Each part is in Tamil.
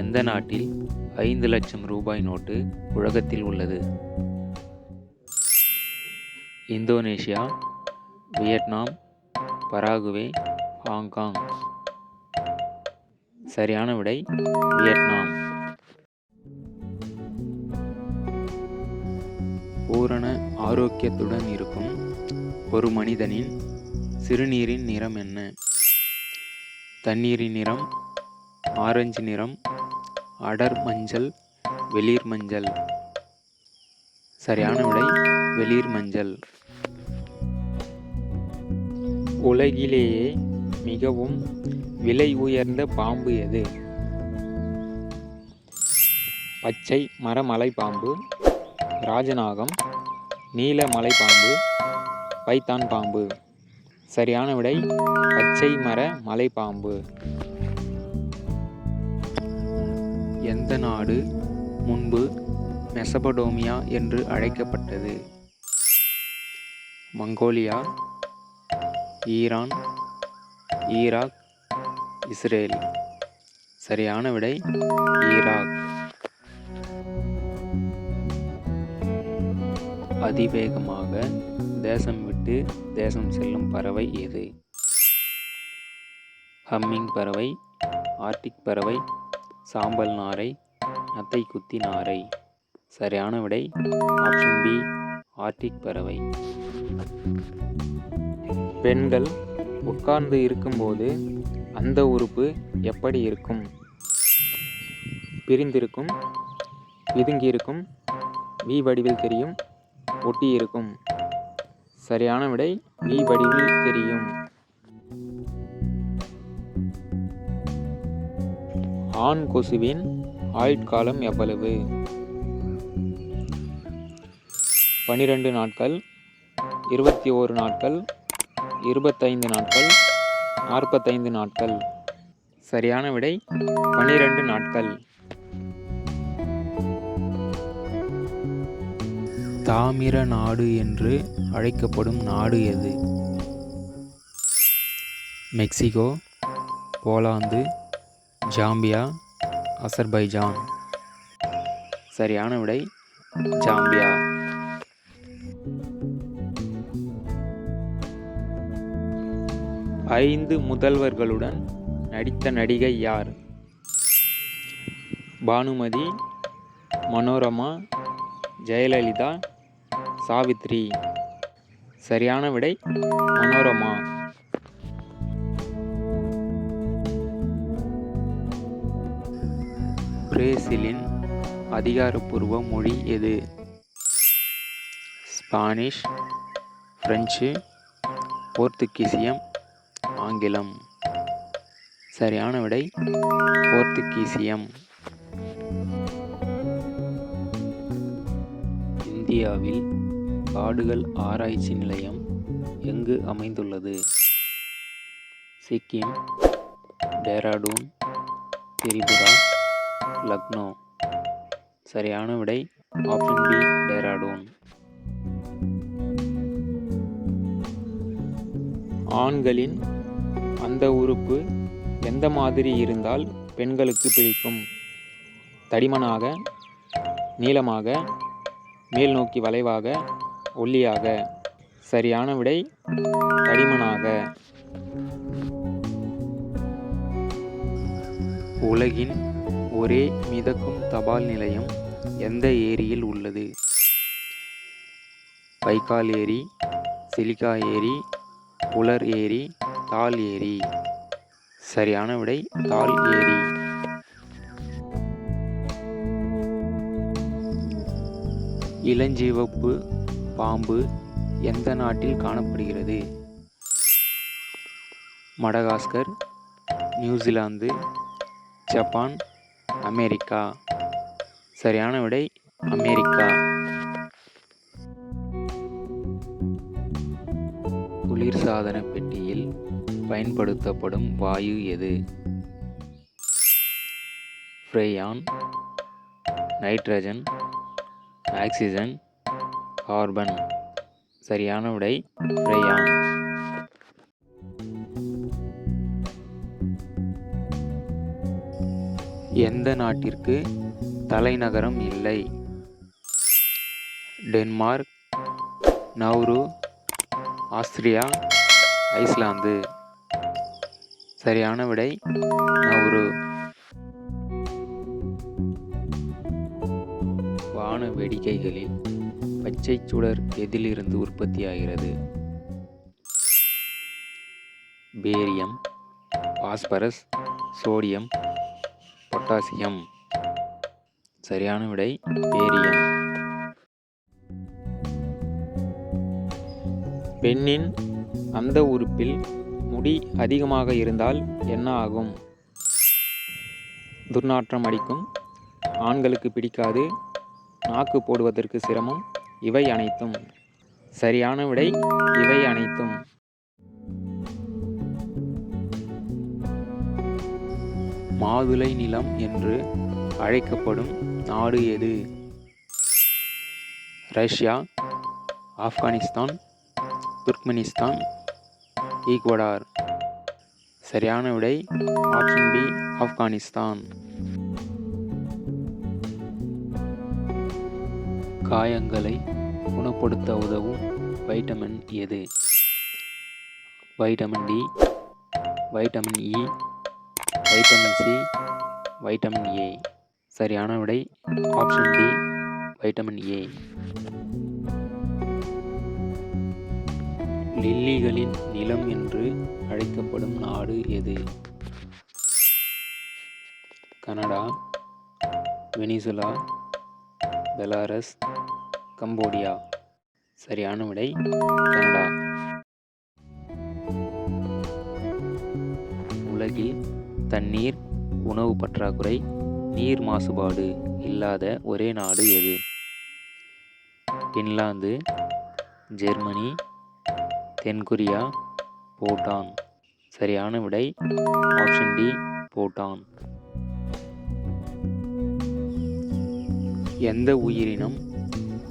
எந்த நாட்டில் 5,00,000 ரூபாய் நோட்டு புழக்கத்தில் உள்ளது? Indonesia, Vietnam, Paraguay, Hong Kong. சரியான விடை வியட்நாம். பூரண ஆரோக்கியத்துடன் இருக்கும் ஒரு மனிதனின் சிறுநீரின் நிறம் என்ன? தண்ணீரின் நிறம், ஆரஞ்சு நிறம், அடர் மஞ்சள், வெளிர் மஞ்சள். சரியான விடை வெளிர் மஞ்சள். உலகிலேயே மிகவும் விலை உயர்ந்த பாம்பு எது? பச்சை மரமலைப்பாம்பு, ராஜநாகம், நீல மலைப்பாம்பு, பைத்தான் பாம்பு. சரியான விடை பச்சை மர மலைப்பாம்பு. எந்த நாடு முன்பு மெசபடோமியா என்று அழைக்கப்பட்டது? Mongolia, Iran, Iraq, Israel. சரியான விடை ஈராக். அதிவேகமாக தேசம் விட்டு தேசம் செல்லும் பறவை எது? ஹம்மிங் பறவை, ஆர்டிக் பறவை, சாம்பல் நாரை, நத்தை குத்தி நாரை. சரியான விடை ஆப்ஷன் பி, ஆர்டிக் பறவை. பெண்கள் உட்கார்ந்து இருக்கும்போது அந்த உறுப்பு எப்படி இருக்கும்? பிரிந்திருக்கும், பிதுங்கியிருக்கும், வி வடிவில் தெரியும், ஒட்டி இருக்கும். சரியான விடை வி வடிவில் தெரியும். ஆண் கொசுவின் ஆயுட்காலம் எவ்வளவு? 12 நாட்கள், 21 நாட்கள், 25 நாட்கள், 45 நாட்கள். சரியான விடை 12 நாட்கள். தாமிர நாடு என்று அழைக்கப்படும் நாடு எது? Mexico, Poland, Zambia, Azerbaijan. சரியான விடை ஜாம்பியா. ஐந்து முதல்வர்களுடன் நடித்த நடிகை யார்? பானுமதி, மனோரமா, ஜெயலலிதா, சாவித்ரி. சரியான விடை மனோரமா. பிரேசிலின் அதிகாரப்பூர்வ மொழி எது? ஸ்பானிஷ், பிரெஞ்சு, போர்த்துகீசியம், ஆங்கிலம். சரியான விடை போர்த்துகீசியம். இந்தியாவில் காடுகள் ஆராய்ச்சி நிலையம் எங்கு அமைந்துள்ளது? சிக்கிம், டேராடூன், திரிபுரா, லக்னோ. சரியான விடை ஆப்ஷன் பி, டேராடூன். ஆண்களின் அந்த உறுப்பு எந்த மாதிரி இருந்தால் பெண்களுக்கு பிடிக்கும்? தடிமனாக, நீளமாக, மேல் நோக்கி வளைவாக, ஒல்லியாக. சரியான விடை தடிமனாக. உலகின் ஒரே மிதக்கும் தபால் நிலையம் எந்த ஏரியில் உள்ளது? பைக்கால் ஏரி, சிலிகா ஏரி, உலர் ஏரி, தால் ஏரி. சரியான விடை தால் ஏரி. இளஞ்சிவப்பு பாம்பு எந்த நாட்டில் காணப்படுகிறது? Madagascar, New Zealand, Japan, America. சரியான விடை அமெரிக்கா. குளிர்சாதன பெட்டியில் பயன்படுத்தப்படும் வாயு எது? Freon, nitrogen, oxygen, carbon. சரியான விடை ஃப்ரேயான். எந்த நாட்டிற்கு தலைநகரம் இல்லை? Denmark, Nauru, Austria, Iceland. சரியான விடை நௌரு. வான வேடிக்கைகளில் பச்சை சுடர் எதிலிருந்து உற்பத்தியாகிறது? Barium, phosphorus, sodium, potassium. சரியான விடை பேரியம். பெண்ணின் அந்த உறுப்பில் முடி அதிகமாக இருந்தால் என்ன ஆகும்? துர்நாற்றம் அடிக்கும், ஆண்களுக்கு பிடிக்காது, நாக்கு போடுவதற்கு சிரமம், இவை அனைத்தும். சரியான விடை இவை அனைத்தும். மாதுளை நிலம் என்று அழைக்கப்படும் நாடு எது? Russia, Afghanistan, Turkmenistan, Ecuador. சரியான விடை ஆப்ஷன் பி ஆப்கானிஸ்தான். காயங்களை குணப்படுத்த உதவும் வைட்டமின் எது? Vitamin D, vitamin E, vitamin C, vitamin A. சரியான விடை ஆப்ஷன் டி வைட்டமின் ஏ. லில்லிகளின் நிலம் என்று அழைக்கப்படும் நாடு எது? Canada, Venezuela, Belarus, Cambodia. சரியான விடை கனடா. உலகில் தண்ணீர், உணவு பற்றாக்குறை, நீர் மாசுபாடு இல்லாத ஒரே நாடு எது? பின்லாந்து, ஜெர்மனி, தென்கொரியா, பூட்டான். சரியான விடை ஆப்ஷன் டி பூட்டான். எந்த உயிரினம்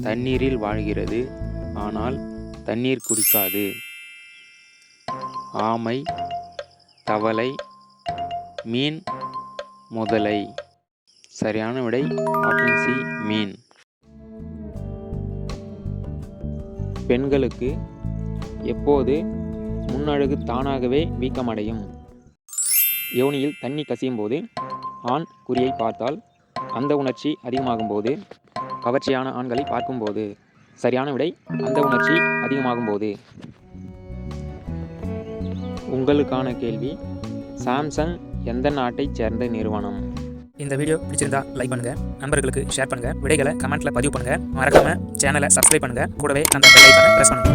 தண்ணீரில் வாழ்கிறது ஆனால் தண்ணீர் குடிக்காது? ஆமை, தவளை, மீன், முதலை. சரியான விடை ஆப்ஷன் சி மீன். பெண்களுக்கு எப்போது முன்னழகு தானாகவே வீக்கமடையும்? யோனியில் தண்ணி கசியும் போது, ஆண் குறியை பார்த்தால், அந்த உணர்ச்சி அதிகமாகும் போது, கவர்ச்சியான ஆண்களை பார்க்கும்போது. சரியான விடை அந்த உணர்ச்சி அதிகமாகும் போது. உங்களுக்கான கேள்வி, சாம்சங் எந்த நாட்டைச் சேர்ந்த நிறுவனம்? இந்த வீடியோ பிடிச்சிருந்தா லைக் பண்ணுங்க, நண்பர்களுக்கு ஷேர் பண்ணுங்க, விடைகளை கமெண்ட்ல பதிவு பண்ணுங்க, மறக்காம சேனலை சப்ஸ்கிரைப் பண்ணுங்க, கூடவே அந்த பெல் ஐகானை பிரஸ் பண்ணுங்க.